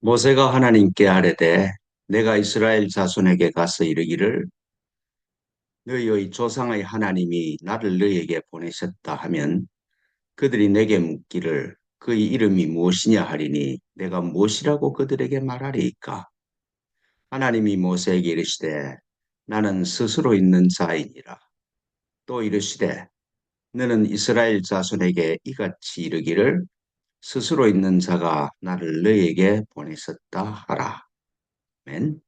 모세가 하나님께 아뢰되 내가 이스라엘 자손에게 가서 이르기를 너희의 조상의 하나님이 나를 너희에게 보내셨다 하면 그들이 내게 묻기를 그의 이름이 무엇이냐 하리니 내가 무엇이라고 그들에게 말하리이까. 하나님이 모세에게 이르시되 나는 스스로 있는 자이니라. 또 이르시되 너는 이스라엘 자손에게 이같이 이르기를 스스로 있는 자가 나를 너희에게 보내셨다 하라. 아멘.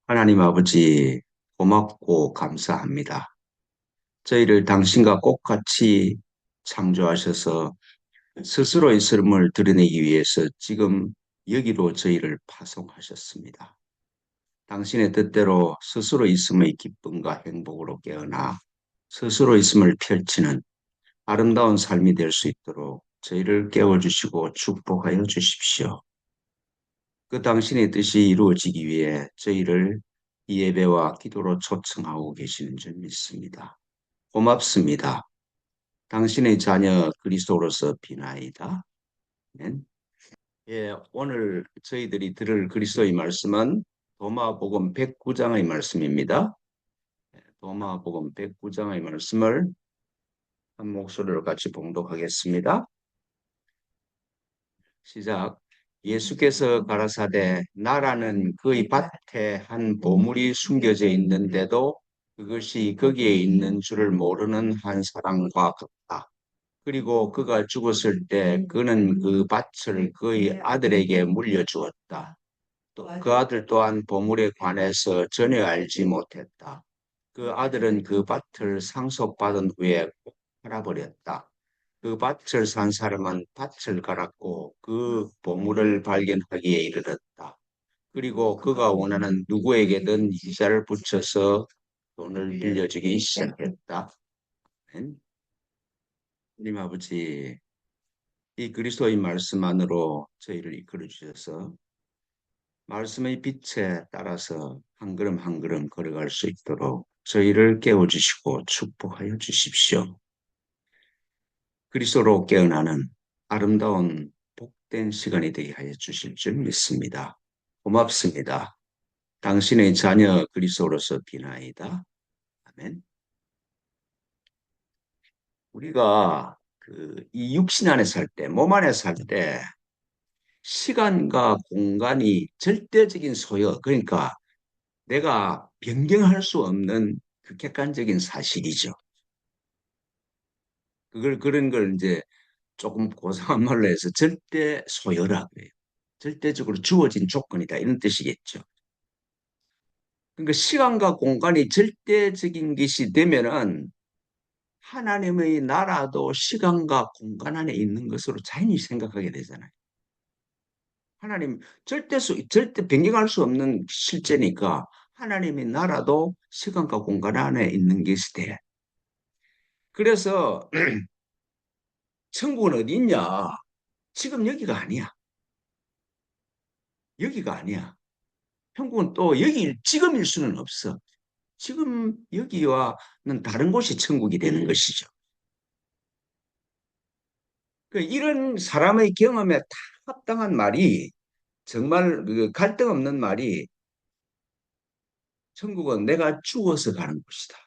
하나님 아버지, 고맙고 감사합니다. 저희를 당신과 똑같이 창조하셔서 스스로 있음을 드러내기 위해서 지금 여기로 저희를 파송하셨습니다. 당신의 뜻대로 스스로 있음의 기쁨과 행복으로 깨어나 스스로 있음을 펼치는 아름다운 삶이 될 수 있도록 저희를 깨워주시고 축복하여 주십시오. 그 당신의 뜻이 이루어지기 위해 저희를 이 예배와 기도로 초청하고 계시는 줄 믿습니다. 고맙습니다. 당신의 자녀 그리스도로서 비나이다. 아멘. 예, 오늘 저희들이 들을 그리스도의 말씀은 도마복음 109장의 말씀입니다. 도마복음 109장의 말씀을 한 목소리로 같이 봉독하겠습니다. 시작. 예수께서 가라사대 나라는 그의 밭에 한 보물이 숨겨져 있는데도 그것이 거기에 있는 줄을 모르는 한 사람과 같다. 그리고 그가 죽었을 때 그는 그 밭을 그의 아들에게 물려주었다. 또 그 아들 또한 보물에 관해서 전혀 알지 못했다. 그 아들은 그 밭을 상속받은 후에 꼭 팔아버렸다. 그 밭을 산 사람은 밭을 갈았고 그 보물을 발견하기에 이르렀다. 그리고 그가 원하는 누구에게든 이자를 붙여서 돈을 빌려주기 시작했다. 아멘. 하나님 아버지, 이 그리스도의 말씀 안으로 저희를 이끌어 주셔서 말씀의 빛에 따라서 한 걸음 한 걸음 걸어갈 수 있도록 저희를 깨워주시고 축복하여 주십시오. 그리스도로 깨어나는 아름다운 복된 시간이 되게 하여 주실 줄 믿습니다. 고맙습니다. 당신의 자녀 그리스도로서 비나이다. 아멘. 우리가 이 육신 안에 살 때, 몸 안에 살 때 시간과 공간이 절대적인 소요, 그러니까 내가 변경할 수 없는 그 객관적인 사실이죠. 그런 걸 이제 조금 고상한 말로 해서 절대 소요라 그래요. 절대적으로 주어진 조건이다 이런 뜻이겠죠. 그러니까 시간과 공간이 절대적인 것이 되면은 하나님의 나라도 시간과 공간 안에 있는 것으로 자연히 생각하게 되잖아요. 하나님 절대 변경할 수 없는 실제니까 하나님의 나라도 시간과 공간 안에 있는 것이 돼. 그래서 천국은 어디 있냐? 지금 여기가 아니야. 여기가 아니야. 천국은 또 여기 지금일 수는 없어. 지금 여기와는 다른 곳이 천국이 되는 것이죠. 이런 사람의 경험에 다 합당한 말이 정말 그 갈등 없는 말이 천국은 내가 죽어서 가는 곳이다.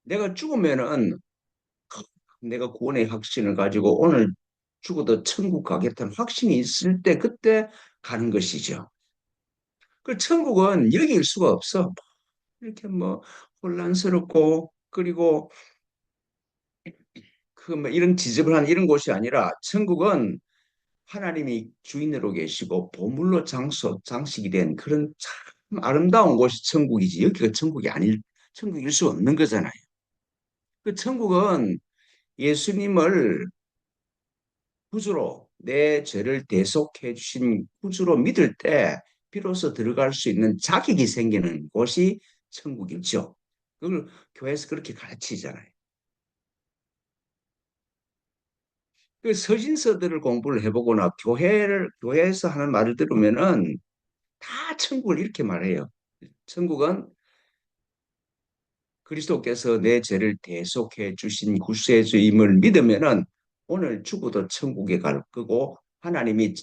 내가 죽으면은 내가 구원의 확신을 가지고 오늘 죽어도 천국 가겠다는 확신이 있을 때 그때 가는 것이죠. 그 천국은 여기일 수가 없어. 이렇게 뭐 혼란스럽고 그리고 그 뭐 이런 지저분한 이런 곳이 아니라 천국은 하나님이 주인으로 계시고 보물로 장식이 된 그런 참 아름다운 곳이 천국이지. 여기가 천국일 수 없는 거잖아요. 그 천국은 예수님을 구주로 내 죄를 대속해 주신 구주로 믿을 때 비로소 들어갈 수 있는 자격이 생기는 곳이 천국이죠. 그걸 교회에서 그렇게 가르치잖아요. 그 서신서들을 공부를 해보거나 교회에서 하는 말을 들으면은 다 천국을 이렇게 말해요. 천국은 그리스도께서 내 죄를 대속해 주신 구세주임을 믿으면은 오늘 죽어도 천국에 갈 거고 하나님이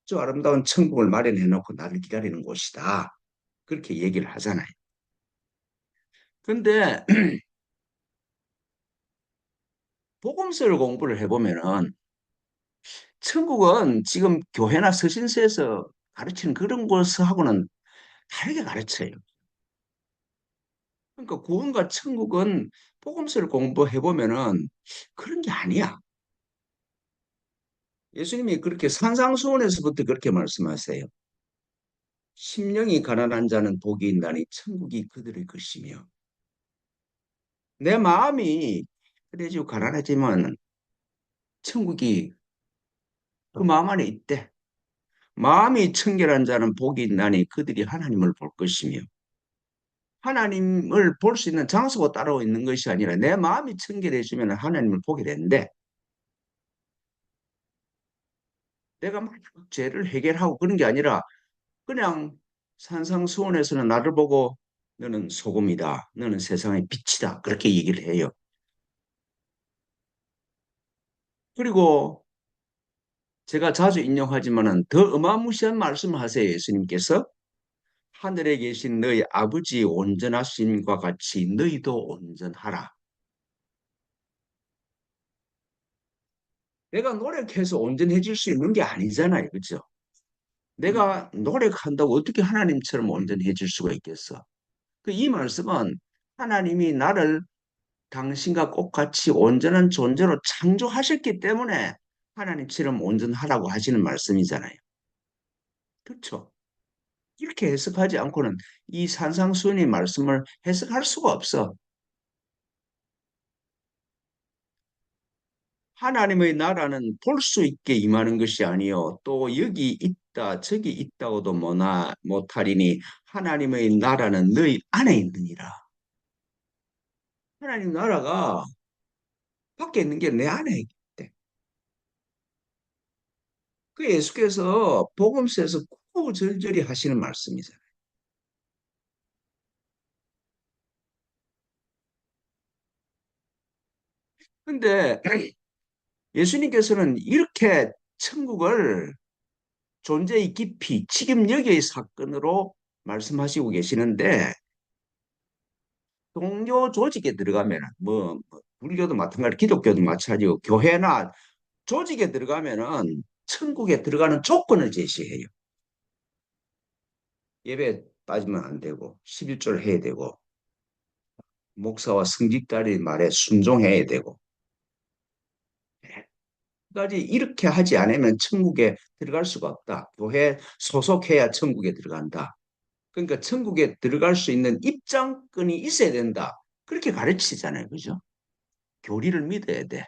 아주 아름다운 천국을 마련해 놓고 나를 기다리는 곳이다. 그렇게 얘기를 하잖아요. 근데 복음서를 공부를 해보면은 천국은 지금 교회나 서신서에서 가르치는 그런 것하고는 다르게 가르쳐요. 그러니까 구원과 천국은 복음서를 공부해보면은 그런 게 아니야. 예수님이 그렇게 산상수훈에서부터 그렇게 말씀하세요. 심령이 가난한 자는 복이 있나니 천국이 그들의 것이며 내 마음이 그래지고 가난하지만 천국이 그 마음 안에 있대. 마음이 청결한 자는 복이 있나니 그들이 하나님을 볼 것이며 하나님을 볼 수 있는 장소가 따로 있는 것이 아니라 내 마음이 청결해지면 하나님을 보게 되는데 내가 막 죄를 해결하고 그런 게 아니라 그냥 산상수훈에서는 나를 보고 너는 소금이다. 너는 세상의 빛이다. 그렇게 얘기를 해요. 그리고 제가 자주 인용하지만은 더 어마무시한 말씀을 하세요. 예수님께서 하늘에 계신 너희 아버지 온전하심과 같이 너희도 온전하라. 내가 노력해서 온전해질 수 있는 게 아니잖아요. 그죠? 내가 노력한다고 어떻게 하나님처럼 온전해질 수가 있겠어? 그 이 말씀은 하나님이 나를 당신과 똑같이 온전한 존재로 창조하셨기 때문에 하나님처럼 온전하라고 하시는 말씀이잖아요. 그렇죠? 이렇게 해석하지 않고는 이 산상수훈의 말씀을 해석할 수가 없어. 하나님의 나라는 볼 수 있게 임하는 것이 아니요. 또 여기 있다, 저기 있다고도 못하리니 하나님의 나라는 너희 안에 있느니라. 하나님 나라가 밖에 있는 게 내 안에 있대. 그 예수께서 복음서에서 구구절절히 하시는 말씀이잖아요. 근데 예수님께서는 이렇게 천국을 존재의 깊이, 지금 여기의 사건으로 말씀하시고 계시는데 동료 조직에 들어가면 불교도 마찬가지, 기독교도 마찬가지고 교회나 조직에 들어가면은 천국에 들어가는 조건을 제시해요. 예배 빠지면 안 되고 11절 해야 되고 목사와 승직자의 말에 순종해야 되고 까지 이렇게 하지 않으면 천국에 들어갈 수가 없다. 교회 소속해야 천국에 들어간다. 그러니까 천국에 들어갈 수 있는 입장권이 있어야 된다. 그렇게 가르치잖아요. 그죠? 교리를 믿어야 돼.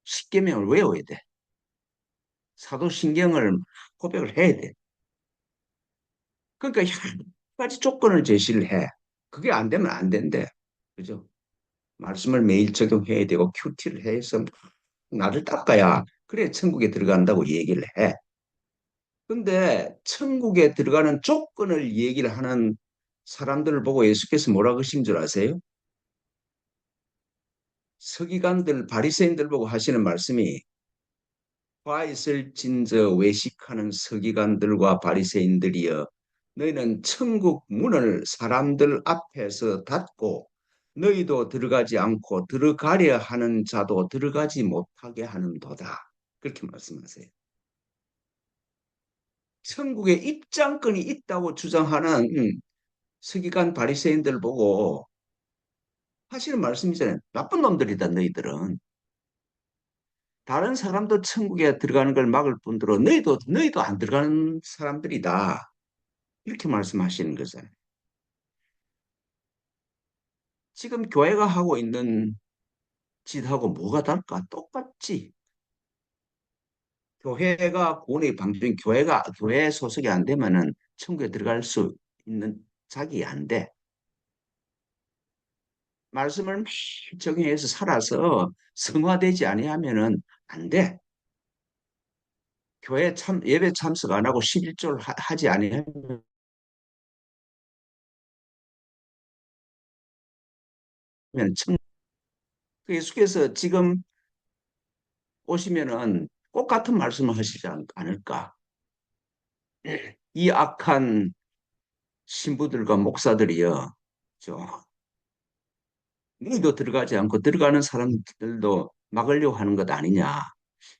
십계명을 외워야 돼. 사도신경을 고백을 해야 돼. 그러니까 여러 가지 조건을 제시를 해. 그게 안 되면 안 된대. 그죠? 말씀을 매일 적용해야 되고 큐티를 해서 나를 닦아야 그래 천국에 들어간다고 얘기를 해. 근데 천국에 들어가는 조건을 얘기를 하는 사람들을 보고 예수께서 뭐라고 하신 줄 아세요? 서기관들, 바리새인들 보고 하시는 말씀이 화 있을진저 외식하는 서기관들과 바리새인들이여 너희는 천국 문을 사람들 앞에서 닫고 너희도 들어가지 않고 들어가려 하는 자도 들어가지 못하게 하는도다. 그렇게 말씀하세요. 천국에 입장권이 있다고 주장하는 서기관 바리새인들 보고 하시는 말씀이잖아요. 나쁜 놈들이다 너희들은. 다른 사람도 천국에 들어가는 걸 막을 뿐더러 너희도 안 들어가는 사람들이다. 이렇게 말씀하시는 거잖아요. 지금 교회가 하고 있는 짓하고 뭐가 다를까? 똑같지. 교회가 구원의 방주인 교회 소속이 안 되면은 천국에 들어갈 수 있는 자격이 안 돼. 말씀을 매일 적용해서 살아서 성화되지 아니하면은 안 돼. 교회 예배 참석 안 하고 11절 하지 아니하면 천 그 예수께서 지금 오시면은 꼭 같은 말씀을 하시지 않을까? 이 악한 신부들과 목사들이요. 저 너희도 들어가지 않고 들어가는 사람들도 막으려고 하는 것 아니냐.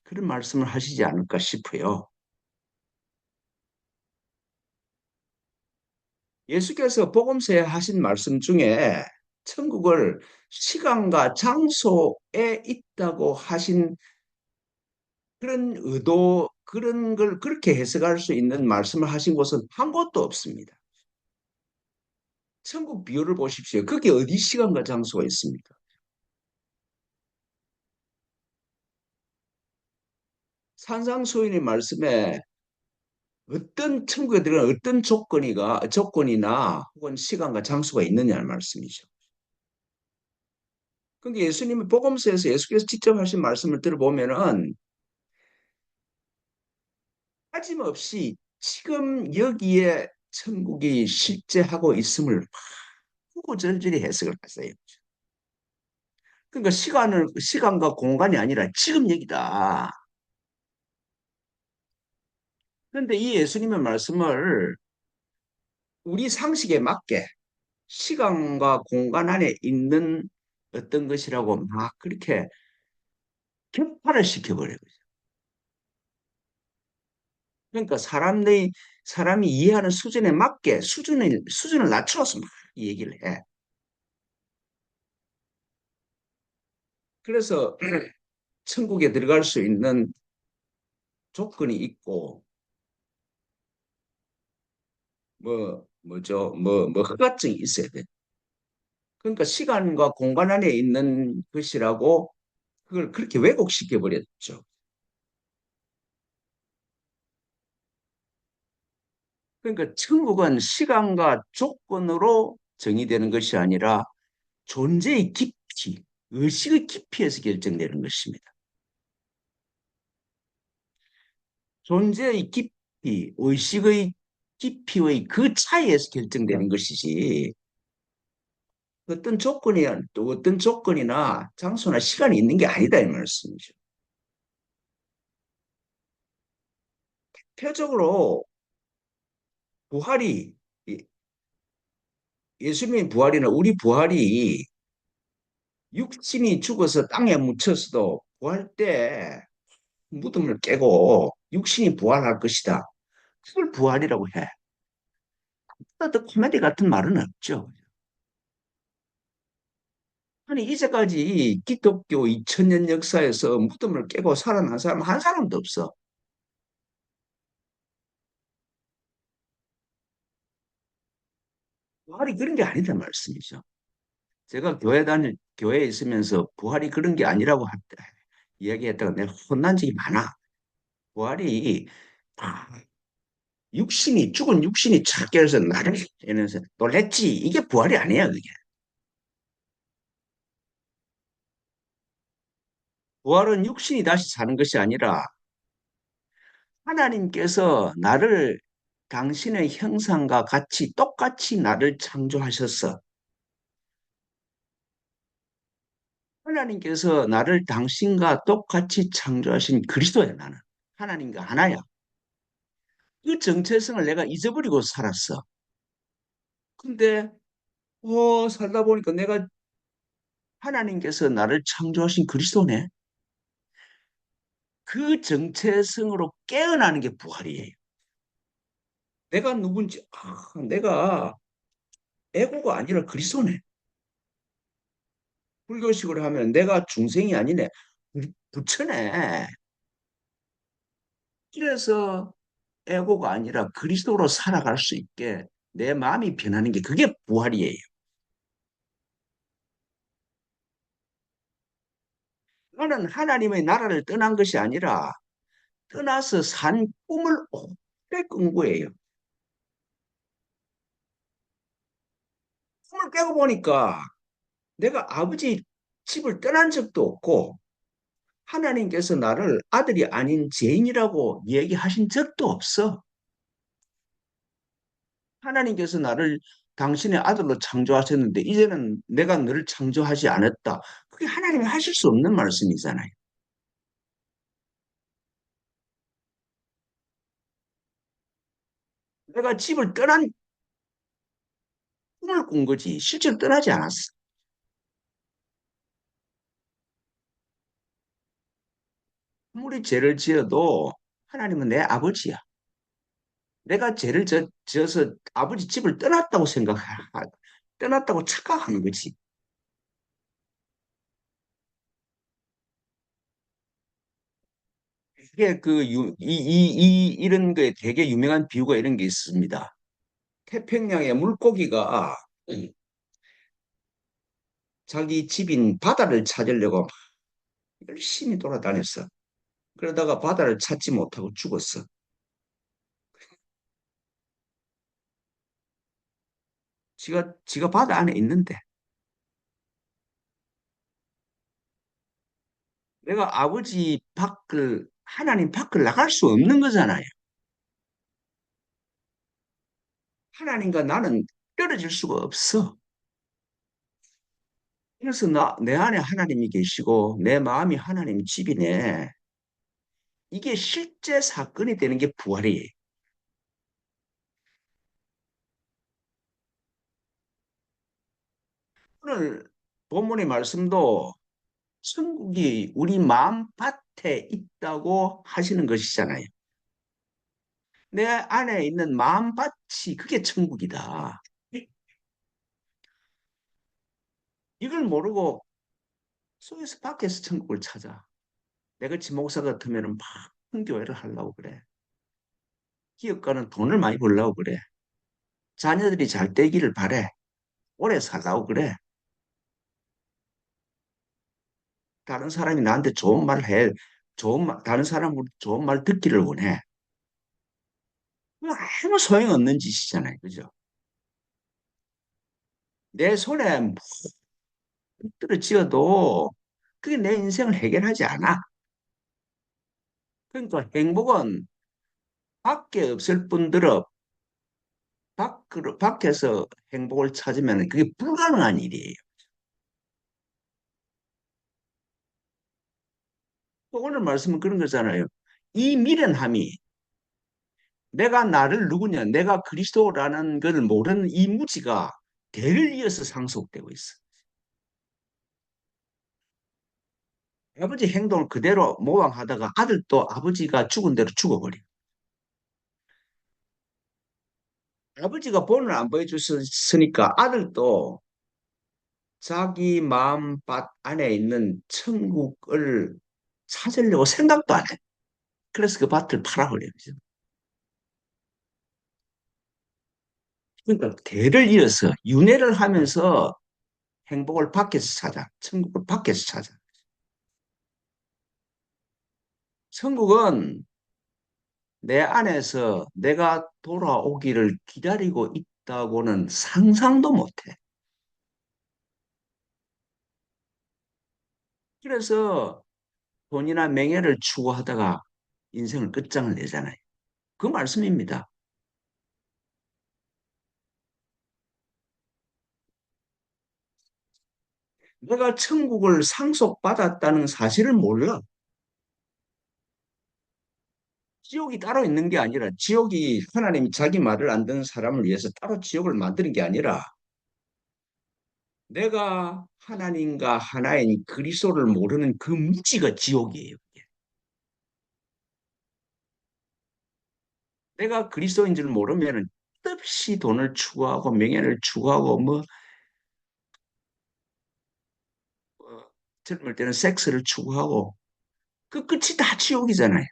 그런 말씀을 하시지 않을까 싶어요. 예수께서 복음서에 하신 말씀 중에 천국을 시간과 장소에 있다고 하신 그런 의도, 그런 걸 그렇게 해석할 수 있는 말씀을 하신 곳은 한 곳도 없습니다. 천국 비유를 보십시오. 그게 어디 시간과 장소가 있습니까? 산상수훈의 말씀에 어떤 천국에 들어가는 어떤 조건이나 혹은 시간과 장소가 있느냐는 말씀이죠. 근데 예수님이 복음서에서 예수께서 직접 하신 말씀을 들어보면은 빠짐없이 지금 여기에 천국이 실제하고 있음을 구구절절히 해석을 하세요. 그러니까 시간과 공간이 아니라 지금 여기다. 그런데 이 예수님의 말씀을 우리 상식에 맞게 시간과 공간 안에 있는 어떤 것이라고 막 그렇게 격파를 시켜버려요. 그러니까 사람이 이해하는 수준에 맞게 수준을 낮춰서 막 얘기를 해. 그래서 천국에 들어갈 수 있는 조건이 있고 허가증이 있어야 돼. 그러니까 시간과 공간 안에 있는 것이라고 그걸 그렇게 왜곡시켜 버렸죠. 그러니까 천국은 시간과 조건으로 정의되는 것이 아니라 존재의 깊이, 의식의 깊이에서 결정되는 것입니다. 존재의 깊이, 의식의 깊이의 그 차이에서 결정되는 것이지 또 어떤 조건이나 장소나 시간이 있는 게 아니다 이 말씀이죠. 표적으로 부활이 예수님의 부활이나 우리 부활이 육신이 죽어서 땅에 묻혔어도 부활 때 무덤을 깨고 육신이 부활할 것이다. 그걸 부활이라고 해. 또 코미디 같은 말은 없죠. 아니 이제까지 기독교 2000년 역사에서 무덤을 깨고 살아난 사람 한 사람도 없어. 부활이 그런 게 아니다 말씀이죠. 제가 교회에 있으면서 부활이 그런 게 아니라고 이야기했다가 내가 혼난 적이 많아. 부활이 아, 죽은 육신이 착 깨어서 나를 이러면서 놀랬지. 이게 부활이 아니야, 그게. 부활은 육신이 다시 사는 것이 아니라 하나님께서 나를 당신의 형상과 같이 똑같이 나를 창조하셨어. 하나님께서 나를 당신과 똑같이 창조하신 그리스도야, 나는. 하나님과 하나야. 그 정체성을 내가 잊어버리고 살았어. 근데 살다 보니까 내가 하나님께서 나를 창조하신 그리스도네. 그 정체성으로 깨어나는 게 부활이에요. 내가 누군지, 내가 에고가 아니라 그리스도네. 불교식으로 하면 내가 중생이 아니네. 부처네. 그래서 에고가 아니라 그리스도로 살아갈 수 있게 내 마음이 변하는 게 그게 부활이에요. 나는 하나님의 나라를 떠난 것이 아니라 떠나서 산 꿈을 오래 꾼 거예요. 꿈을 깨고 보니까 내가 아버지 집을 떠난 적도 없고 하나님께서 나를 아들이 아닌 죄인이라고 얘기하신 적도 없어. 하나님께서 나를 당신의 아들로 창조하셨는데 이제는 내가 너를 창조하지 않았다. 그게 하나님이 하실 수 없는 말씀이잖아요. 내가 집을 떠난 꿈을 꾼 거지 실제로 떠나지 않았어. 아무리 죄를 지어도 하나님은 내 아버지야. 내가 죄를 지어서 아버지 집을 떠났다고 착각하는 거지. 이게 이런 거에 되게 유명한 비유가 이런 게 있습니다. 태평양의 물고기가 자기 집인 바다를 찾으려고 막 열심히 돌아다녔어. 그러다가 바다를 찾지 못하고 죽었어. 지가 바다 안에 있는데 내가 하나님 밖을 나갈 수 없는 거잖아요. 하나님과 나는 떨어질 수가 없어. 그래서 내 안에 하나님이 계시고 내 마음이 하나님 집이네. 이게 실제 사건이 되는 게 부활이에요. 오늘 본문의 말씀도 천국이 우리 마음밭에 있다고 하시는 것이잖아요. 내 안에 있는 마음밭이 그게 천국이다. 이걸 모르고 속에서 밖에서 천국을 찾아. 내같이 목사 같으면 막 큰 교회를 하려고 그래. 기업가는 돈을 많이 벌려고 그래. 자녀들이 잘 되기를 바래. 오래 살라고 그래. 다른 사람이 나한테 좋은 말 해. 다른 사람으로 좋은 말 듣기를 원해. 그거 아무 소용없는 짓이잖아요. 그죠? 내 손에 떨어지어도 그게 내 인생을 해결하지 않아. 그러니까 행복은 밖에 없을 뿐더러 밖에서 행복을 찾으면 그게 불가능한 일이에요. 또 오늘 말씀은 그런 거잖아요. 이 미련함이 내가 나를 누구냐, 내가 그리스도라는 걸 모르는 이 무지가 대를 이어서 상속되고 있어. 아버지 행동을 그대로 모방하다가 아들도 아버지가 죽은 대로 죽어버려. 아버지가 본을 안 보여줬으니까 아들도 자기 마음밭 안에 있는 천국을 찾으려고 생각도 안 해. 그래서 그 밭을 팔아버려요. 그러니까 대를 이어서 윤회를 하면서 행복을 밖에서 찾아. 천국을 밖에서 찾아. 천국은 내 안에서 내가 돌아오기를 기다리고 있다고는 상상도 못해. 그래서 돈이나 명예를 추구하다가 인생을 끝장을 내잖아요. 그 말씀입니다. 내가 천국을 상속받았다는 사실을 몰라. 지옥이 따로 있는 게 아니라 지옥이 하나님이 자기 말을 안 듣는 사람을 위해서 따로 지옥을 만드는 게 아니라 내가 하나님과 하나인 그리스도를 모르는 그 무지가 지옥이에요. 내가 그리스도인 줄 모르면 끝없이 돈을 추구하고 명예를 추구하고 젊을 때는 섹스를 추구하고 그 끝이 다 지옥이잖아요.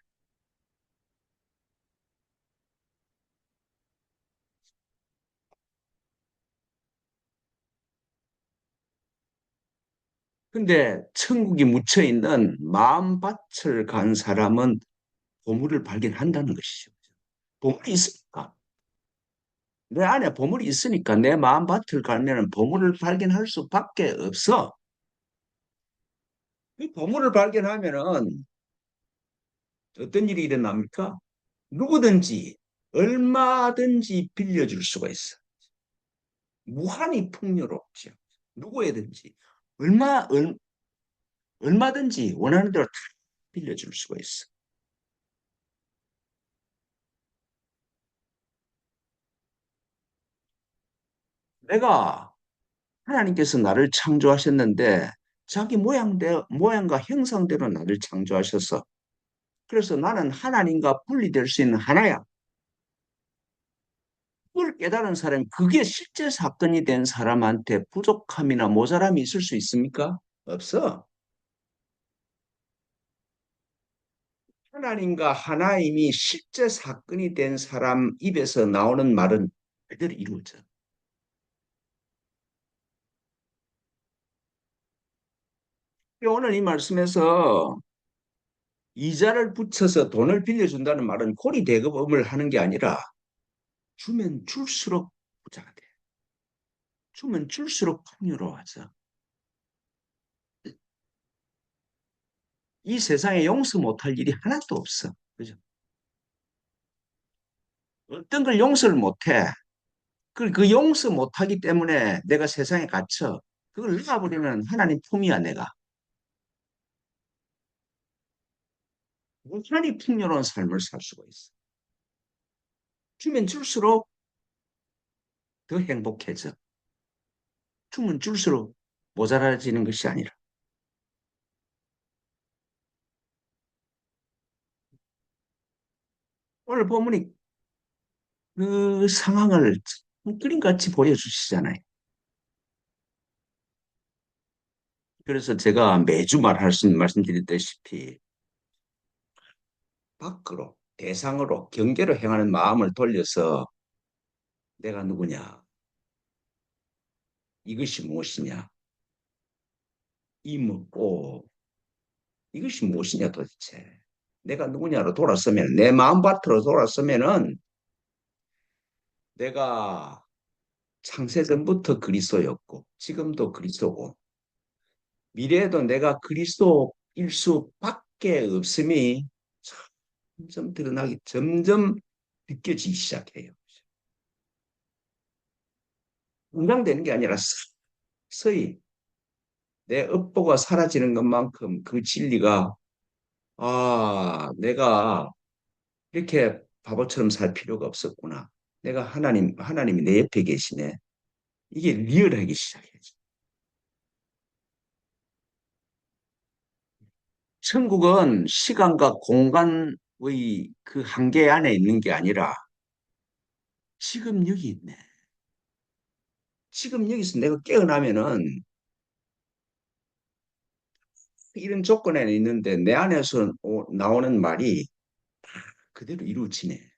근데 천국이 묻혀 있는 마음밭을 간 사람은 보물을 발견한다는 것이죠. 보물이 있으니까. 내 안에 보물이 있으니까 내 마음밭을 가면 보물을 발견할 수밖에 없어. 이 보물을 발견하면은 어떤 일이 일어납니까? 누구든지 얼마든지 빌려줄 수가 있어. 무한히 풍요롭죠. 누구에든지 얼마든지 원하는 대로 다 빌려줄 수가 있어. 내가 하나님께서 나를 창조하셨는데 자기 모양과 형상대로 나를 창조하셔서 그래서 나는 하나님과 분리될 수 있는 하나야. 그걸 깨달은 사람이 그게 실제 사건이 된 사람한테 부족함이나 모자람이 있을 수 있습니까? 없어. 하나님과 하나님이 실제 사건이 된 사람 입에서 나오는 말은 그대로 이루어져. 오늘 이 말씀에서 이자를 붙여서 돈을 빌려준다는 말은 고리대금을 하는 게 아니라 주면 줄수록 부자가 돼. 주면 줄수록 풍요로워져. 이 세상에 용서 못할 일이 하나도 없어. 그죠? 어떤 걸 용서를 못해. 그 용서 못하기 때문에 내가 세상에 갇혀. 그걸 놔버리면 하나님 품이야, 내가. 무한히 풍요로운 삶을 살 수가 있어. 주면 줄수록 더 행복해져. 주면 줄수록 모자라지는 것이 아니라. 오늘 본문이 그 상황을 그림같이 보여주시잖아요. 그래서 제가 매주 말씀드렸다시피 밖으로, 대상으로, 경계로 행하는 마음을 돌려서 내가 누구냐, 이것이 무엇이냐, 이 묻고 이것이 무엇이냐 도대체. 내가 누구냐로 돌아서면, 내 마음밭으로 돌아서면은 내가 창세전부터 그리스도였고, 지금도 그리스도고, 미래에도 내가 그리스도일 수밖에 없음이 점점 드러나기, 점점 느껴지기 시작해요. 건강되는 게 아니라 서서히 내 업보가 사라지는 것만큼 그 진리가, 내가 이렇게 바보처럼 살 필요가 없었구나. 내가 하나님이 내 옆에 계시네. 이게 리얼하기 시작해요. 천국은 시간과 공간의 그 한계 안에 있는 게 아니라 지금 여기 있네. 지금 여기서 내가 깨어나면은 이런 조건에 있는데 내 안에서 나오는 말이 그대로 이루어지네.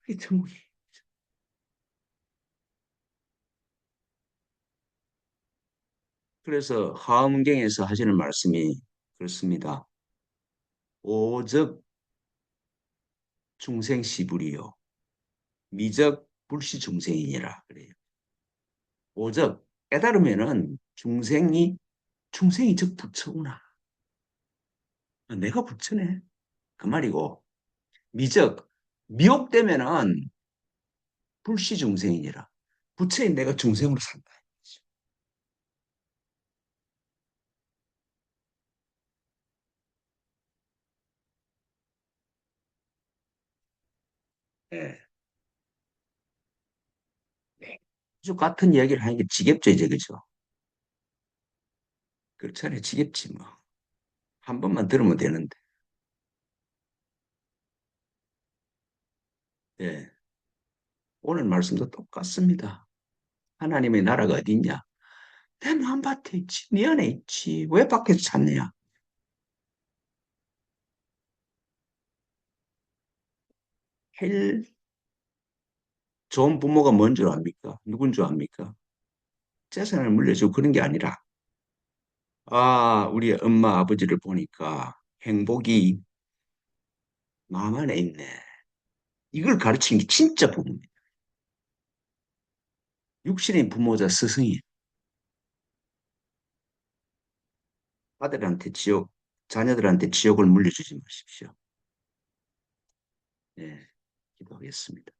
그게 천국이. 그래서 하음경에서 하시는 말씀이 그렇습니다. 오적 중생시불이요. 미적 불시중생이니라 그래요. 오적 깨달으면은 중생이 즉 부처구나. 내가 부처네. 그 말이고 미적 미혹되면은 불시중생이니라. 부처인 내가 중생으로 산다. 예. 아주 같은 이야기를 하는 게 지겹죠, 이제 그죠? 그렇잖아요, 지겹지 뭐. 한 번만 들으면 되는데. 예. 오늘 말씀도 똑같습니다. 하나님의 나라가 어디 있냐? 내 마음밭에 있지, 네 안에 있지. 왜 밖에서 찾느냐? 제일 좋은 부모가 뭔 줄 압니까? 누군 줄 압니까? 재산을 물려주고 그런 게 아니라, 우리 엄마, 아버지를 보니까 행복이 마음 안에 있네. 이걸 가르치는 게 진짜 부모입니다. 육신의 부모자 스승이 아들한테 자녀들한테 지옥을 물려주지 마십시오. 네, 기도하겠습니다.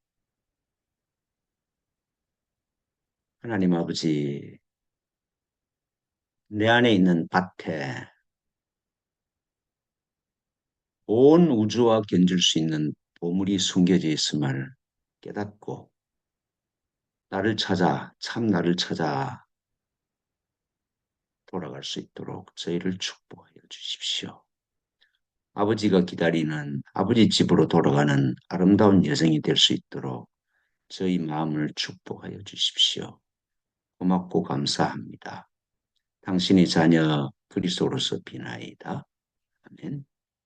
하나님 아버지, 내 안에 있는 밭에 온 우주와 견줄 수 있는 보물이 숨겨져 있음을 깨닫고 나를 찾아, 참 나를 찾아 돌아갈 수 있도록 저희를 축복하여 주십시오. 아버지가 기다리는 아버지 집으로 돌아가는 아름다운 여정이 될 수 있도록 저희 마음을 축복하여 주십시오. 고맙고 감사합니다. 당신의 자녀 그리스도로서 비나이다. 아멘.